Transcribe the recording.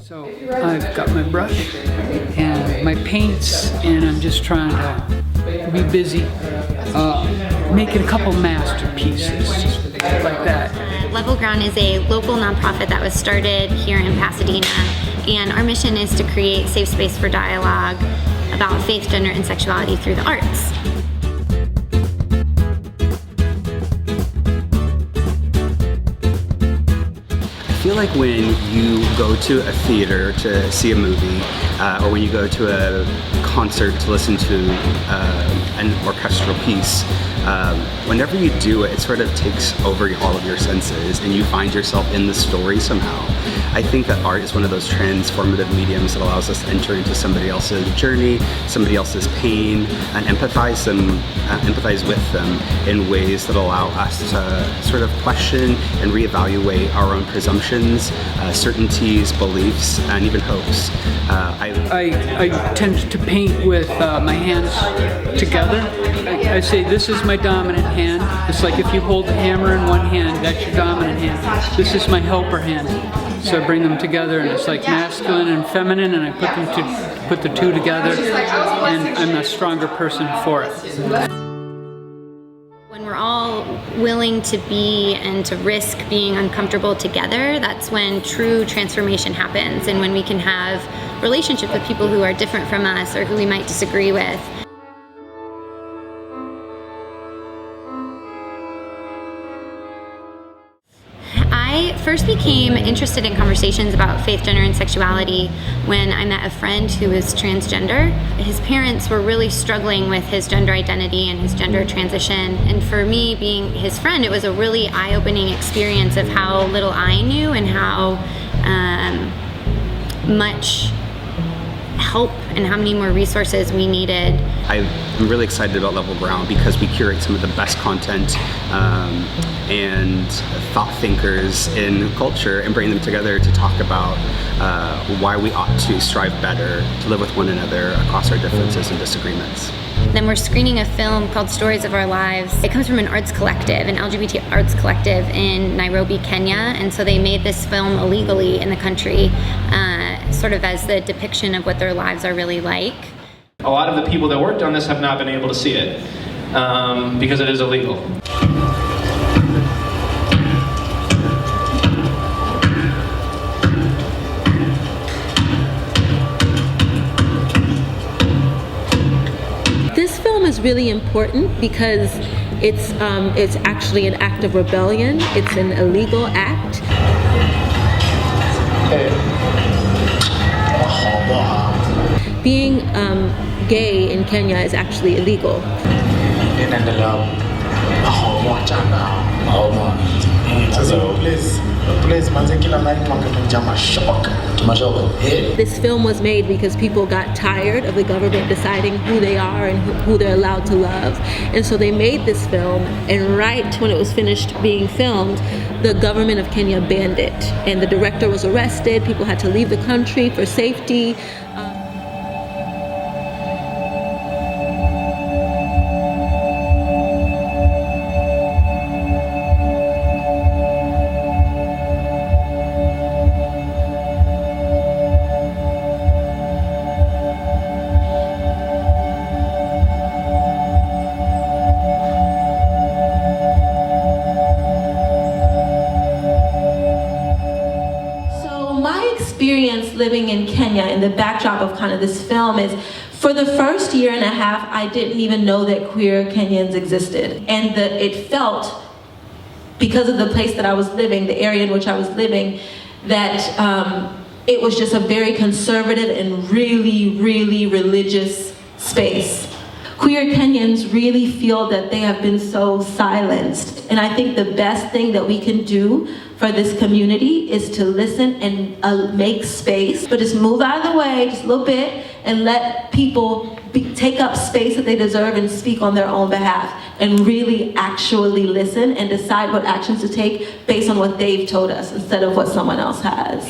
So I've got my brush and my paints, and I'm just trying to be busy making a couple masterpieces, just like that. Level Ground is a local nonprofit that was started here in Pasadena, and our mission is to create safe space for dialogue about faith, gender, and sexuality through the arts. I feel like when you go to a theater to see a movie, or when you go to a concert to listen to an orchestral piece, whenever you do it, it sort of takes over all of your senses and you find yourself in the story somehow. I think that art is one of those transformative mediums that allows us to enter into somebody else's journey, somebody else's pain, and empathize with them in ways that allow us to sort of question and reevaluate our own presumptions, certainties, beliefs, and even hopes. I tend to paint with my hands together. I say this is my dominant hand. It's like if you hold the hammer in one hand, that's your dominant hand. This is my helper hand. So I bring them together, and it's like masculine and feminine, and I put the two together, and I'm a stronger person for it. When we're all willing to be and to risk being uncomfortable together, that's when true transformation happens, and when we can have relationships with people who are different from us or who we might disagree with. I first became interested in conversations about faith, gender, and sexuality when I met a friend who was transgender. His parents were really struggling with his gender identity and his gender transition, and for me, being his friend, it was a really eye-opening experience of how little I knew and how much help and how many more resources we needed. I'm really excited about Level Ground because we curate some of the best content and thought thinkers in culture and bring them together to talk about why we ought to strive better to live with one another across our differences and disagreements. Then we're screening a film called Stories of Our Lives. It comes from an arts collective, an LGBT arts collective in Nairobi, Kenya, and so they made this film illegally in the country, sort of as the depiction of what their lives are really like. A lot of the people that worked on this have not been able to see it because it is illegal. This film is really important because it's actually an act of rebellion. It's an illegal act. Being gay in Kenya is actually illegal. This film was made because people got tired of the government deciding who they are and who they're allowed to love. And so they made this film, and right when it was finished being filmed, the government of Kenya banned it. And the director was arrested, people had to leave the country for safety. Experience living in Kenya in the backdrop of kind of this film is, for the first year and a half, I didn't even know that queer Kenyans existed. And it felt, because of the place that I was living, the area in which I was living, that it was just a very conservative and really, really religious space. Queer Kenyans really feel that they have been so silenced. And I think the best thing that we can do for this community is to listen and make space, but just move out of the way just a little bit and let people take up space that they deserve and speak on their own behalf, and really actually listen and decide what actions to take based on what they've told us instead of what someone else has.